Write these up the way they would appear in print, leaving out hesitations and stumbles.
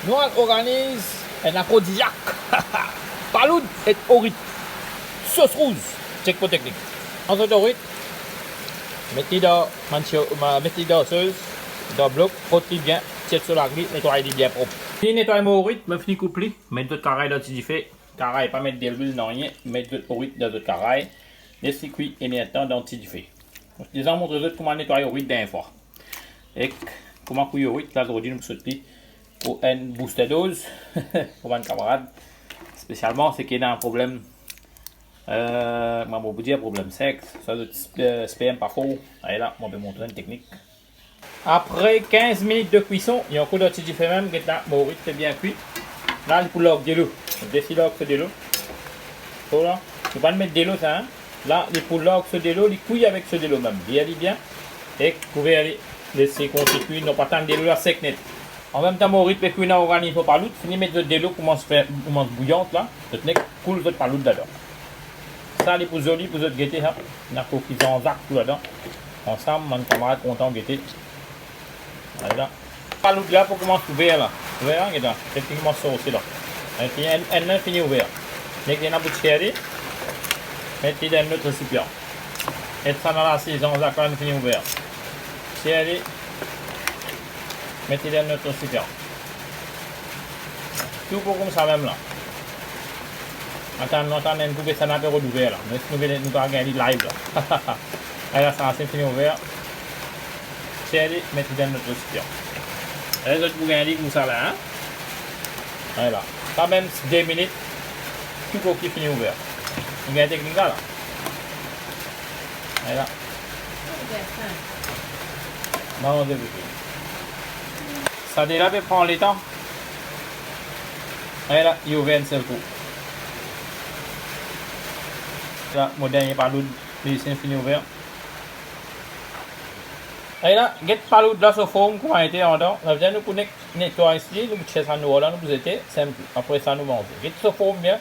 Nous organisons un aphrodisiaque. Paloud et orit. Sauce rouge. Check pour technique. Ensuite, orit. Mettez dans sauce. Dans bloc. Frottez bien. Tiens sur la grille. Nettoyez bien propre. Fini nettoyer mon orit. Me fini couper. Mettez votre caraï dans le fait. Caraï, pas mettre de l'huile dans rien. Mettez votre orit dans votre caraï. Laissez cuire et nettoyer dans le fait. Je vous montre comment nettoyer orit d'un fois. Et comment couper orit. Là, aujourd'hui, nous sommes pour une booster dose pour un camarade spécialement c'est qu'il a un problème moi vous dire problème sexe ça SPM pas faux allez là on va montrer une technique après 15 minutes de cuisson il y a un coup de petit fait même qui est là bon c'est bien cuit là il faut l'eau de l'eau décide de l'eau voilà tu vas mettre de l'eau ça hein? Là il faut l'eau de l'eau il cuit avec ce de l'eau même bien et vous pouvez aller laisser constituer non pas tant de l'eau à sec net. En même temps, mon rythme est cuit dans l'organisme pour paloute. Fini mettre de l'eau commence bouillante là. Vous tenez coule votre paloute dedans. Ça, les pour joli, pour votre guetter, il y a un qu'ils en zac tout là-dedans. Ensemble, mon camarade content de guetter. Voilà. Paloute là pour commencer ouvert là. Ouvert là, c'est effectivement saucé là. Et puis, elle fini ouvert. Mettez dans la bouteille, mettez dans notre récipient. Et ça dans la saison, zac là, fini ouvert. Chérie. Mettez dans notre récipient. Tout pour comme ça même là. Attends, vous pouvez ça n'a pas ouvert là. Nous allons gagner live là. Allez, ça c'est fini ouvert. Chérie, mettez dans notre récipient. Et les autres vous gagnez comme ça là. Hein? Voilà. Quand même 2 minutes. Tout pour qui finit ouvert. Vous gagnez technique là. Voilà. Non, on débute. Ça déjà peut prendre le temps. Et là, il est ouvert un seul coup. Là, mon dernier paloud, il est fini ouvert. Et là, get paloud là sur forme, comment était en dedans. Là, nous pour nettoyer ici, nous cherchons ça nous là, nous étions simple. Après ça, nous mangeons. Get sur forme bien.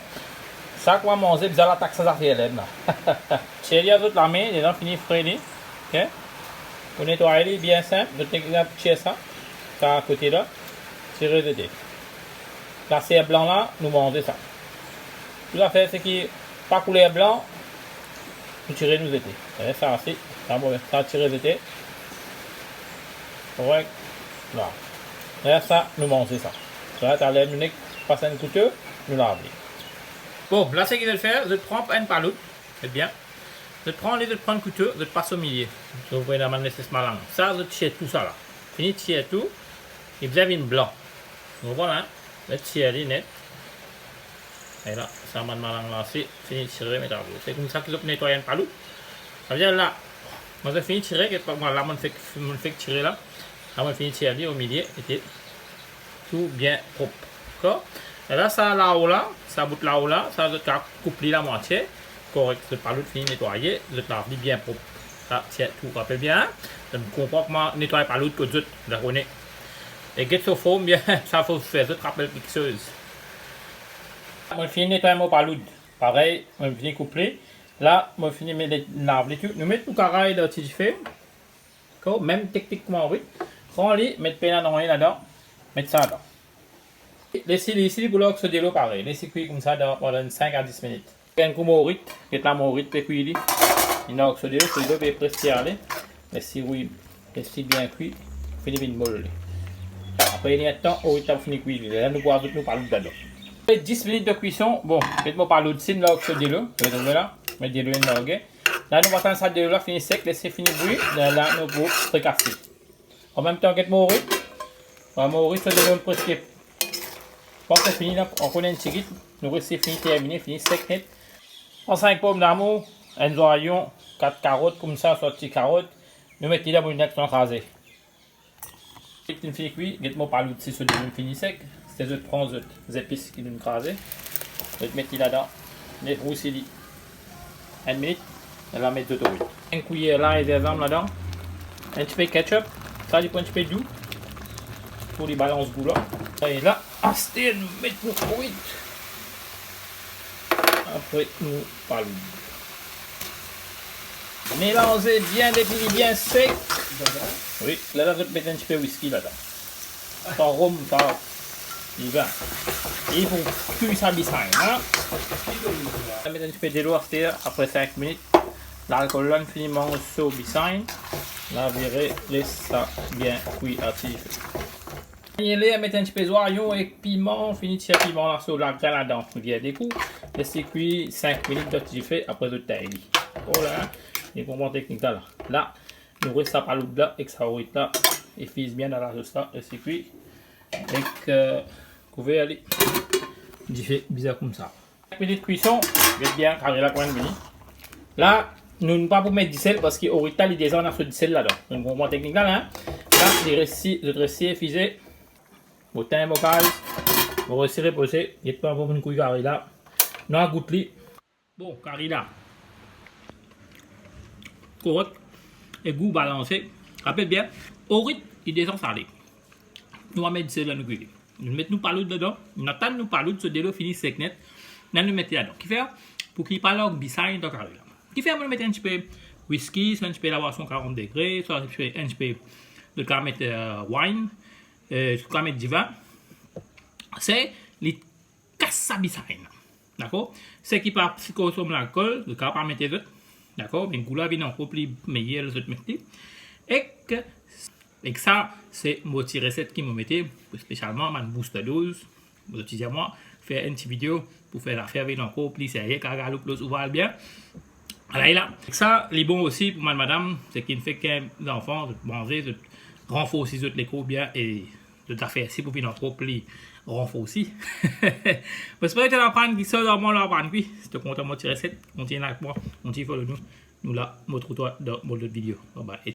Ça, qu'on va manger, vous allez attaquer ça affaire là. Chérie, à toute la main, il est fini frais. Ok? Pour nettoyer, bien simple. Vous cherchez ça. Ça à côté là, tirer de dés. La serre blanc là, nous mangez ça. Tout à fait, c'est qui pas couleur blanc, nous tirer nous étés. Ça aussi, ça tirer de dés. Correct. Là. Et ça, nous mangez ça. Ça, tu as l'air unique, passer un couteau, nous laver. Bon, là, c'est ce qu'il veut faire. Je prends une paloute, c'est bien. Je prends un couteau, je passe au milieu. Je vous la laisser ce malin. Ça, je tire tout ça là. Fini de tirer tout. Et vous avez une blanc. Donc voilà, le tirer net. Et là, ça m'a mal lancé. Fini de tirer, mais c'est comme ça que je nettoie une paloute. Ça veut dire là, moi j'ai fini de tirer, là, je fais tirer là. Là, je fini de tirer au milieu, et tout bien propre. D'accord? Et là, ça là-haut là, ça bout là-haut là, ça je coupe la moitié. Correct, le paloute fini de nettoyer, je lave bien propre. Ça, tiens, tout rappelle bien. Je me comprends comment nettoyer paloute que je la connais. Et get so forme bien, ça faut faire, je te rappelle quelque chose. Moi, je finis nettoyer mon paloud. Pareil, je finis coupler. Là, moi, je finis de laver tout. Nous mettons tout carré dans le petit fait. Même techniquement, oui. Prends-les, mettre le dans rien là-dedans. Mettre ça là. Laissez ici pour l'eau se délo pareil. Laissez cuire comme ça pendant 5 à 10 minutes. Un coup morit, qui est là morit, puis cuire. Il a se délo, c'est le presque aller. Laissez oui, laissez bien cuit. Finissez une molle. Après, il y a temps où il a fini de cuire. Là, nous pouvons nous parler dedans. 10 minutes de cuisson. Bon, faites-moi parler de sin là, sur de l'eau. Vous voyez là, mettez de l'eau dans le là, nous attendons ça de l'eau, fini sec, laissez finir bouillir. Là, nous pouvons fricasser. En même temps, qu'est-ce mourir. On va mourir sur de l'eau presque. Quand c'est fini, là, on connaît une tigite. Nous restons fini, terminé, fini sec net. En 5 pommes d'amour, un oignon, 4 carottes, comme ça, soit petites carottes. Nous mettons là pour une action rasée. C'est une fille cuite, dites-moi par l'outil sur le fini sec. C'est je prends les épices qui nous crasent. Je vais mettre là-dedans. Les roussili. 1 minute. Je vais mettre de l'eau. Un cuillère là et des armes là-dedans. Un petit peu de ketchup. Ça, il prend un petit peu d'eau. Pour les balances goût là. Et là, astère, nous mettons pour 8. Après, nous parlons. Mélangez bien des pieds bien secs. Oui, là, je vais mettre un petit peu de whisky là-dedans. Sans rhum, ça. il va. Il faut cuire ça bien, hein. On va mettre un petit peu de l'eau après 5 minutes. L'alcool là, infiniment au bien. La virer, laisse ça bien cuire à petit feu. Il est à mettre un petit peu d'oignon et piment, fini de tirer piment là sur la graine là-dedans. Bien des coups, laissez cuire 5 minutes de petit feu après de taille. Voilà, les bonbons techniques là. Là, nous reste ça par l'autre là et que ça va là. Et fise bien dans la sauce là, laissez cuire. Et que vous pouvez aller fait bizarre comme ça. 5 minutes de cuisson, je vais bien carrer la coin de mini. Là, nous ne pas pour mettre du sel parce qu'il y a déjà on a fait du sel là-dedans. Donc, bonbon technique là, hein. Là, les récits de dresser, fisé. Au thym vocal, vous resserrez poser, il y a pas une couille carré là. Non, à goutte li. Bon, carré là. Correct. Et goût balancé. Rappelez bien, au rythme, il descend salé. Nous allons mettre celle là nous cuire. Nous mettons pas l'autre dedans. Nous attendons nous pas l'autre, ce délo finit sec net. Nous nous mettons là-dedans. Qui fait pour qu'il parle avec bisaï dans carré là. Qui fait nous mettre un petit peu whisky, un petit peu la boisson 40 degrés, soit un petit peu de mettre wine, mettre du vin. C'est les cassabisaï. D'accord? C'est qui par si consomme l'alcool, le cas pas mettre les autres. D'accord? Mais goût là vient encore plus meilleur les autres mettre. Et que ça, c'est mon petite recette qui me mettait, spécialement ma booster dose. Vous utilisez moi, faire une petite vidéo pour faire l'affaire avec encore plus sérieux, car le plus ouvert bien. Alors là, ça, les bon aussi pour madame, c'est qu'il ne fait qu'un enfant de manger, de renforcer l'écho bien et de la faire aussi pour venir encore plus renforcer. J'espère que tu vas apprendre qui sort dans mon apprendre. Si tu es content de mon petite recette, continue avec moi, continue follow nous. Nous là, montre-toi dans mon autre vidéo. Bye bye.